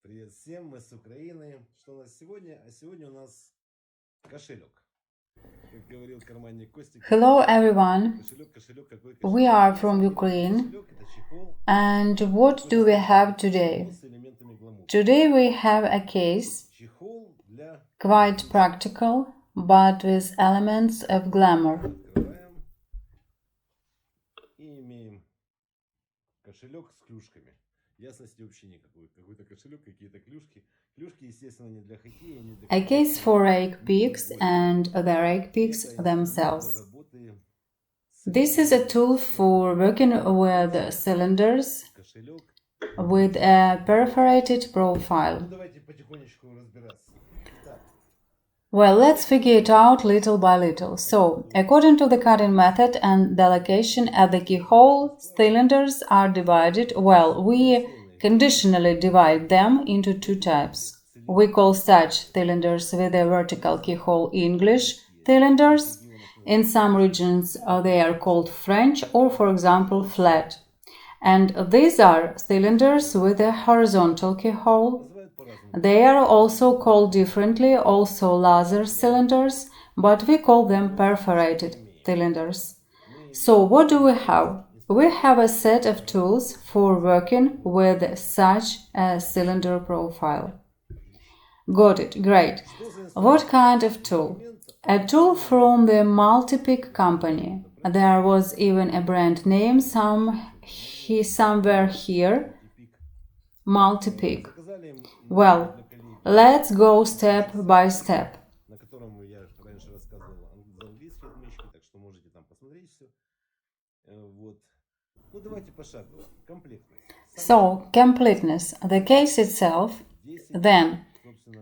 Привет всем, мы с Украины. Что у нас сегодня? А сегодня у нас кошелек. Как говорил карманник Костик. Hello everyone, Кошелек, какой кошелек? we are from Ukraine, and what do we have today? Today we have a case, quite practical, but with elements of glamour. И имеем кошелек с клюшками. Ясности вообще никакой. Какой-то кошелек, какие-то клюшки. Клюшки, естественно, не для хоккея, не для... A case for rake picks and the rake picks themselves. This is a tool for working with cylinders with a perforated profile. Well, let's figure it out little by little. So, according to the cutting method and the location at the keyhole, cylinders are divided. Well, we conditionally divide them into two types. We call such cylinders with a vertical keyhole English cylinders. In some regions, they are called French or, for example, flat. And these are cylinders with a horizontal keyhole. They are also called differently, also laser cylinders, but we call them perforated cylinders. So what do we have? We have a set of tools for working with such a cylinder profile. Got it, great. What kind of tool? A tool from the Multipick company. There was even a brand name somewhere here. Multipick. Well, let's go step by step. So, completeness, the case itself, then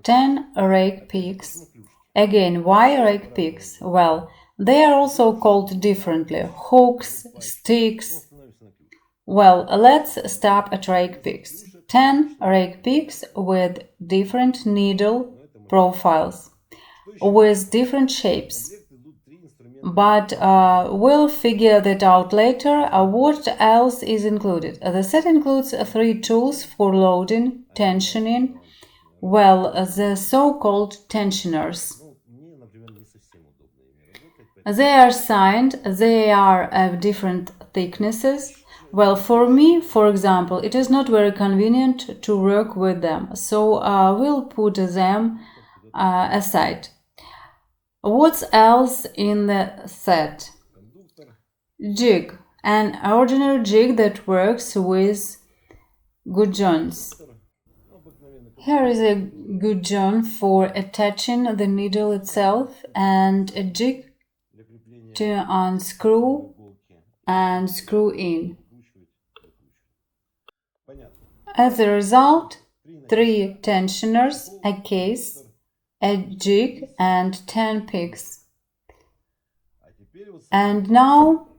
10 rake picks. Again, why rake picks? Well, they are also called differently, hooks, sticks. Well, let's stop at rake picks. 10 rake picks with different needle profiles, with different shapes. But we'll figure that out later. What else is included? The set includes 3 tools for loading, tensioning, well, the so-called tensioners. They are signed, they are of different thicknesses. Well, for me, for example, it is not very convenient to work with them, so we'll put them aside. What's else in the set? Jig, an ordinary jig that works with gudgeons. Here is a gudgeon for attaching the needle itself and a jig to unscrew and screw in. As a result, 3 tensioners, a case, a jig, and 10 picks. And now,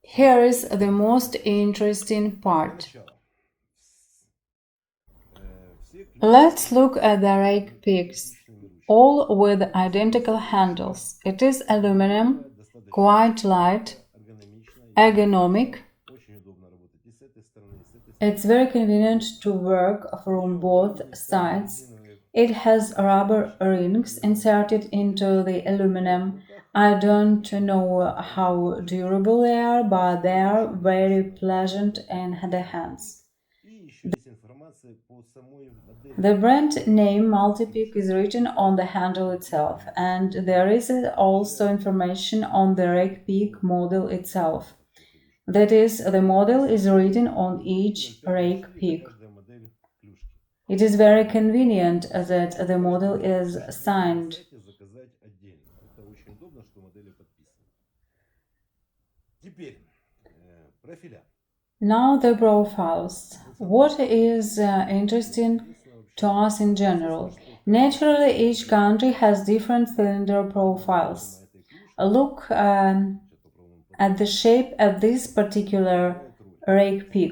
here is the most interesting part. Let's look at the rake picks, all with identical handles. It is aluminum, quite light, ergonomic. It's very convenient to work from both sides. It has rubber rings inserted into the aluminum. I don't know how durable they are, but they are very pleasant in the hands. The brand name Multipick is written on the handle itself, and there is also information on the rake pick model itself. That is, the model is written on each rake pick. It is very convenient that the model is signed. Now the profiles. What is interesting to us in general? Naturally, each country has different cylinder profiles. Look at the shape of this particular rake pick.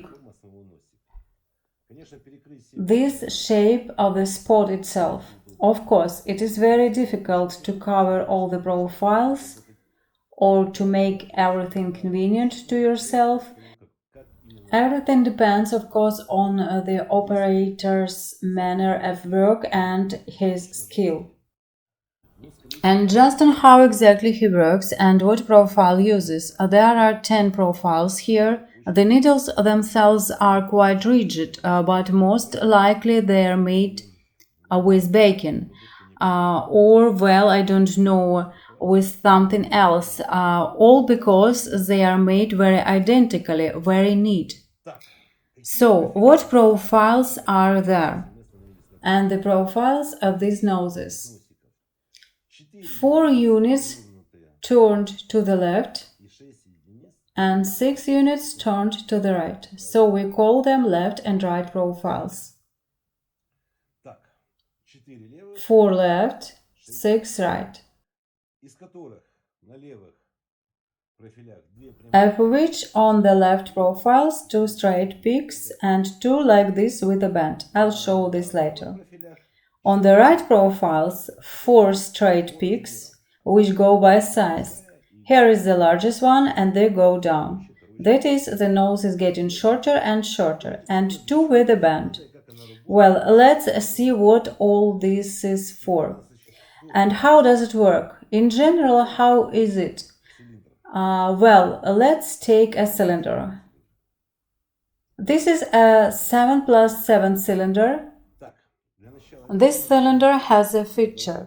This shape of the spot itself. Of course, it is very difficult to cover all the profiles or to make everything convenient to yourself. Everything depends, of course, on the operator's manner of work and his skill. And just on how exactly he works and what profile uses. There are 10 profiles here. The needles themselves are quite rigid, but most likely they are made with bacon. Or, well, I don't know, with something else. All because they are made very identically, very neat. So, what profiles are there? And the profiles of these noses. 4 units turned to the left and 6 units turned to the right. So we call them left and right profiles. 4 left, 6 right. Of which on the left profiles 2 straight peaks and 2 like this with a bend. I'll show this later. On the right profiles 4 straight peaks which go by size. Here is the largest one and they go down. That is, the nose is getting shorter and shorter, and 2 with a bend. Well, let's see what all this is for. And how does it work? In general, how is it? Well, let's take a cylinder. This is a 7+7 cylinder. This cylinder has a feature.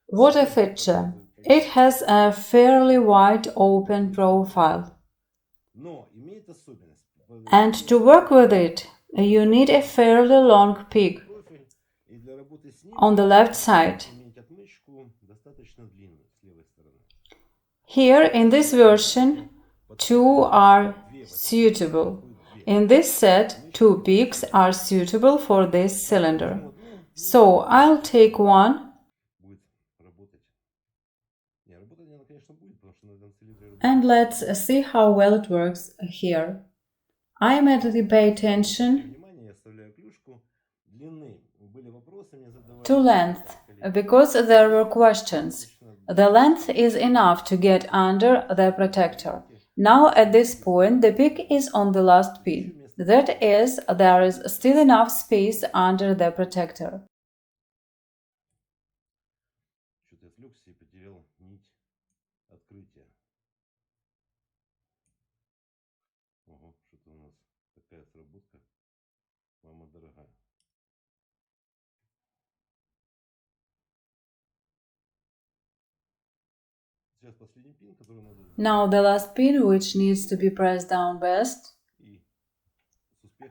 What a feature! It has a fairly wide open profile. And to work with it, you need a fairly long peak on the left side. Here in this version, 2 are suitable. In this set, 2 peaks are suitable for this cylinder. So I'll take one and let's see how well it works here. I immediately pay attention to length because there were questions. The length is enough to get under the protector. Now at this point the peak is on the last pin. That is, there is still enough space under the protector. Now the last pin, which needs to be pressed down best,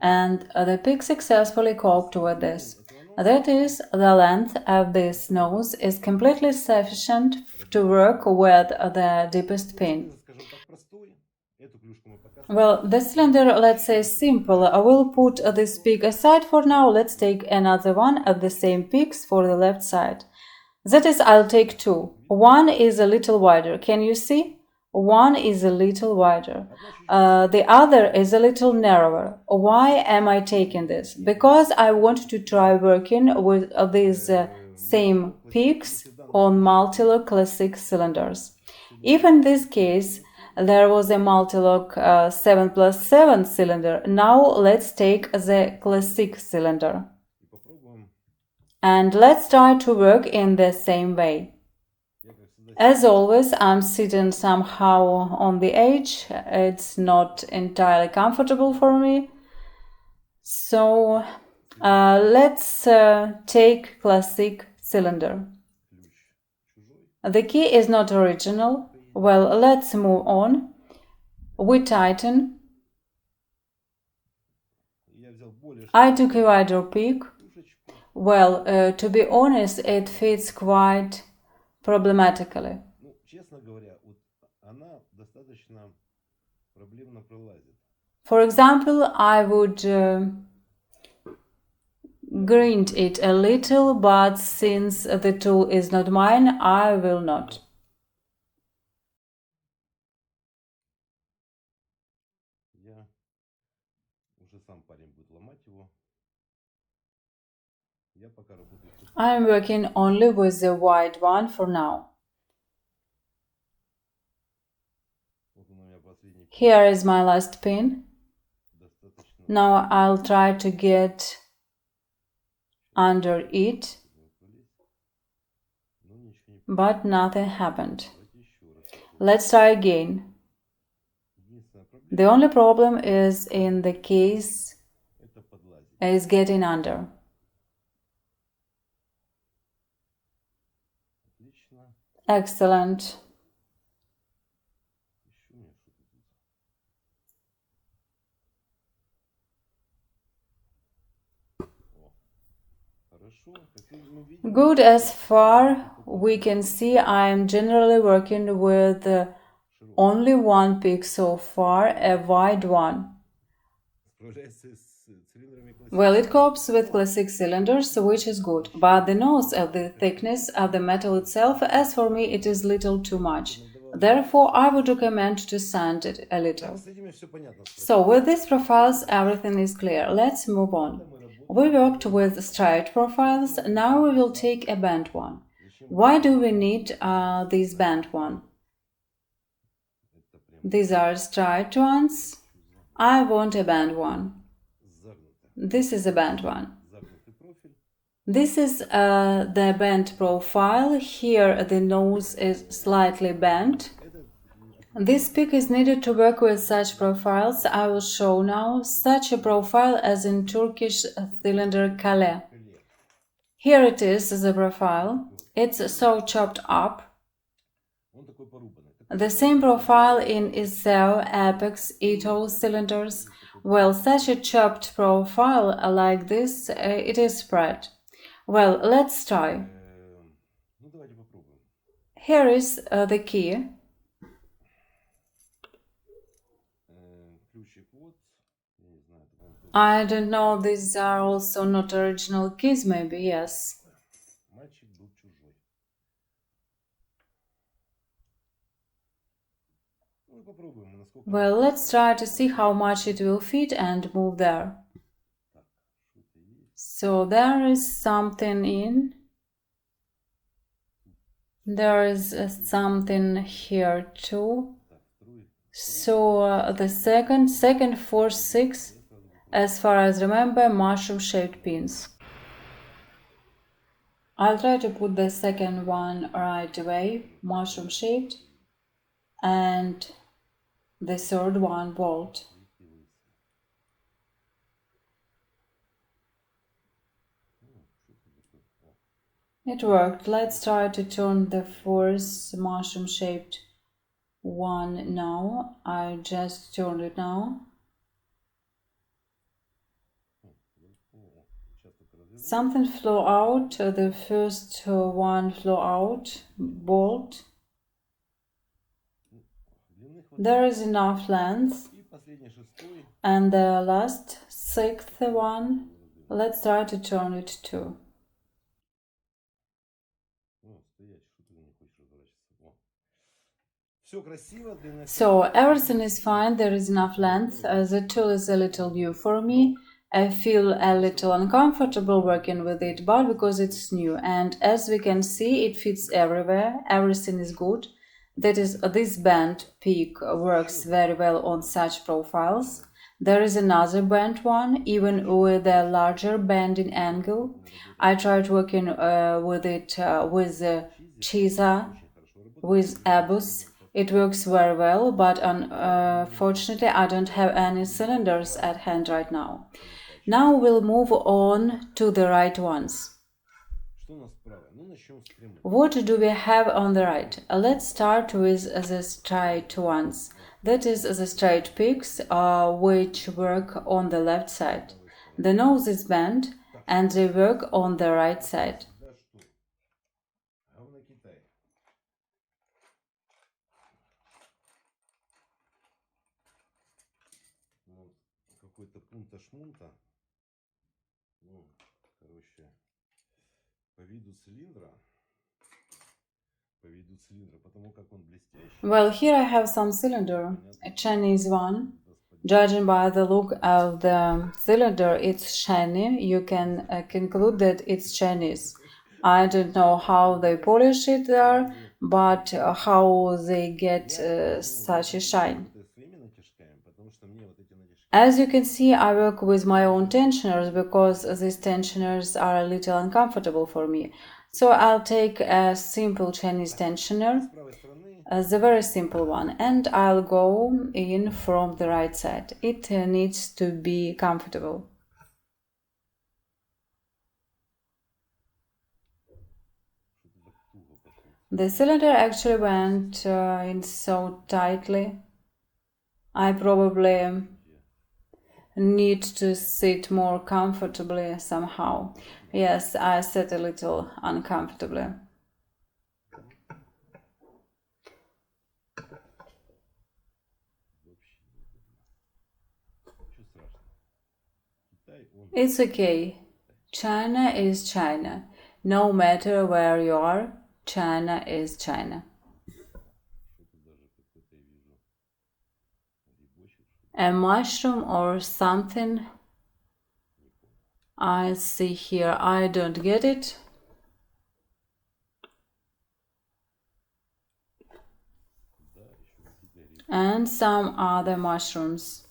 and the peak successfully coped with this. That is, the length of this nose is completely sufficient to work with the deepest pin. Well, the cylinder, let's say, is simple. I will put this peak aside for now. Let's take another one of the same peaks for the left side. That is, I'll take 2. One is a little wider. Can you see? One is a little wider. The other is a little narrower. Why am I taking this? Because I want to try working with these same peaks on Multilock Classic cylinders. If in this case there was a Multilock 7+7 cylinder, now let's take the Classic cylinder. And let's try to work in the same way. As always, I'm sitting somehow on the edge. It's not entirely comfortable for me. So let's take Classic cylinder. The key is not original. Well, let's move on. We tighten. I took a wider peak. Well, to be honest, it fits quite problematically. For example, I would grind it a little, but since the tool is not mine, I will not. I am working only with the wide one for now. Here is my last pin. Now I'll try to get under it, but nothing happened. Let's try again. The only problem is in the case is getting under. Excellent. Good, as far we can see, I am generally working with only one pick so far, a wide one. Well, it copes with classic cylinders, which is good, but the nose of the thickness of the metal itself, as for me, it is little too much. Therefore, I would recommend to sand it a little. So, with these profiles, everything is clear. Let's move on. We worked with straight profiles, now we will take a bent one. Why do we need this bent one? These are straight ones. I want a bent one. This is a bent one. This is the bent profile. Here the nose is slightly bent. This pick is needed to work with such profiles. I will show now such a profile as in Turkish cylinder kale. Here it is, the profile. It's so chopped up. The same profile in Iseo, Apex, Ito cylinders. Well, such a chopped profile like this, it is spread. Well, let's try. Here is the key. I don't know, these are also not original keys, maybe, yes. Well, let's try to see how much it will fit and move there. So there is something in. There is something here too. So the second, fourth, sixth, as far as remember, mushroom-shaped pins. I'll try to put the second one right away, mushroom-shaped, and the third one bolt. It worked. Let's try to turn the fourth mushroom-shaped one now. I just turned it now. Something flew out. The first one flew out. Bolt. There is enough length. And the last, sixth one, let's try to turn it too. So everything is fine, there is enough length. The tool is a little new for me. I feel a little uncomfortable working with it, but because it's new, and as we can see, it fits everywhere, everything is good. That is, this bent pick works very well on such profiles. There is another bent one, even with a larger bending angle. I tried working with it with Chisa, with Abus. It works very well, but unfortunately I don't have any cylinders at hand right now. Now we'll move on to the right ones. What do we have on the right? Let's start with the straight ones. That is the straight picks which work on the left side. The nose is bent and they work on the right side. Well, here I have some cylinder, a Chinese one. Judging by the look of the cylinder, it's shiny. You can conclude that it's Chinese. I don't know how they polish it there, but how they get such a shine. As you can see, I work with my own tensioners because these tensioners are a little uncomfortable for me. So I'll take a simple Chinese tensioner, the very simple one, and I'll go in from the right side. It needs to be comfortable. The cylinder actually went in so tightly. I probably need to sit more comfortably somehow. Yes, I sat a little uncomfortably. It's okay. China is China. No matter where you are, China is China. A mushroom or something I see here. I don't get it. And some other mushrooms.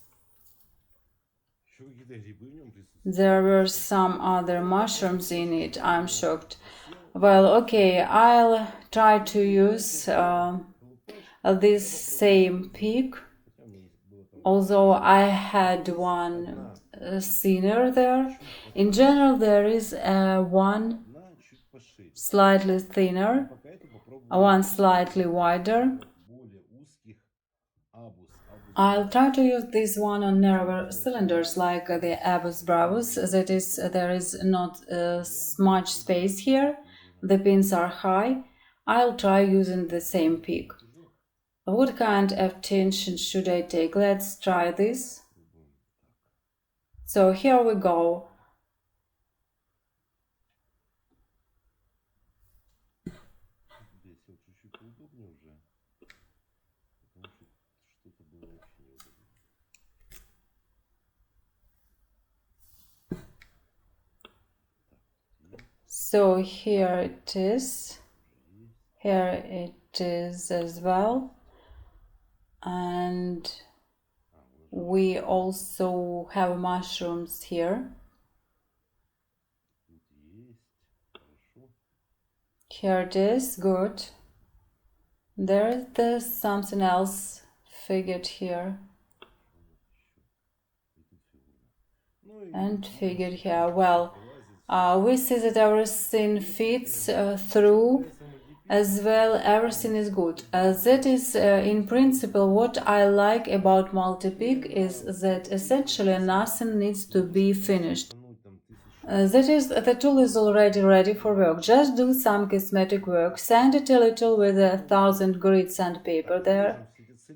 There were some other mushrooms in it. I'm shocked. Well, okay, I'll try to use this same pick. Although I had one thinner there. In general, there is one slightly thinner, one slightly wider. I'll try to use this one on narrower cylinders like the Abus Bravus. That is, there is not much space here. The pins are high. I'll try using the same pick. What kind of tension should I take? Let's try this. So here we go. So here it is. Here it is as well. And we also have mushrooms here. Here it is, good. There's something else figured here. And figured here. Well, we see that everything fits through as well, everything is good. That is in principle what I like about Multipick is that essentially nothing needs to be finished. That is, the tool is already ready for work. Just do some cosmetic work, sand it a little with 1,000 grit sandpaper there.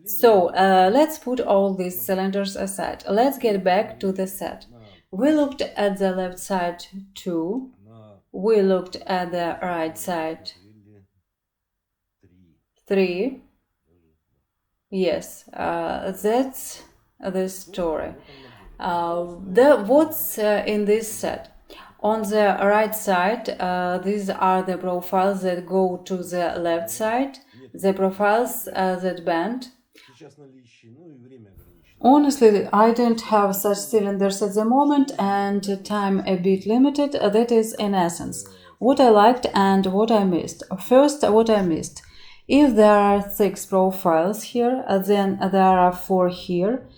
So let's put all these cylinders aside. Let's get back to the set. We looked at the left side too. We looked at the right side. 3. Yes, that's the story. What's in this set? On the right side, these are the profiles that go to the left side, the profiles that bend. Honestly, I don't have such cylinders at the moment and time a bit limited. That is in essence what I liked and what I missed. First, what I missed. If there are 6 profiles here, then there are 4 here.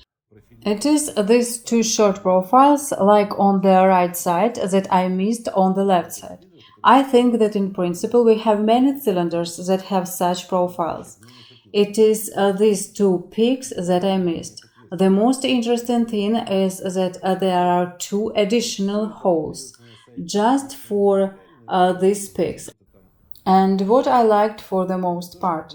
It is these 2 short profiles, like on the right side, that I missed on the left side. I think that in principle we have many cylinders that have such profiles. It is these 2 peaks that I missed. The most interesting thing is that there are 2 additional holes just for these peaks. And what I liked for the most part,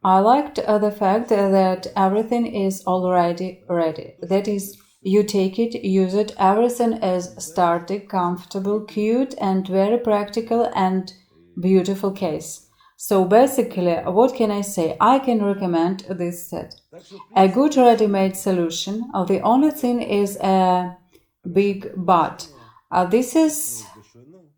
I liked the fact that everything is already ready. That is, you take it, use it, everything is static, comfortable, cute, and very practical and beautiful case. So basically, what can I say? I can recommend this set. A good ready-made solution. The only thing is a big but. This is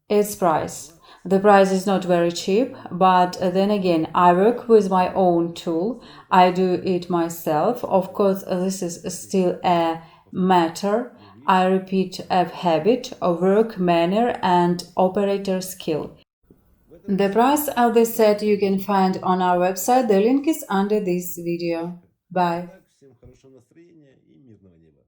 its price. The price is not very cheap, but then again, I work with my own tool. I do it myself. Of course, this is still a matter, I repeat, of habit, work manner, and operator skill. The price of this set you can find on our website. The link is under this video. Bye. Всем хорошего настроения и мирного неба.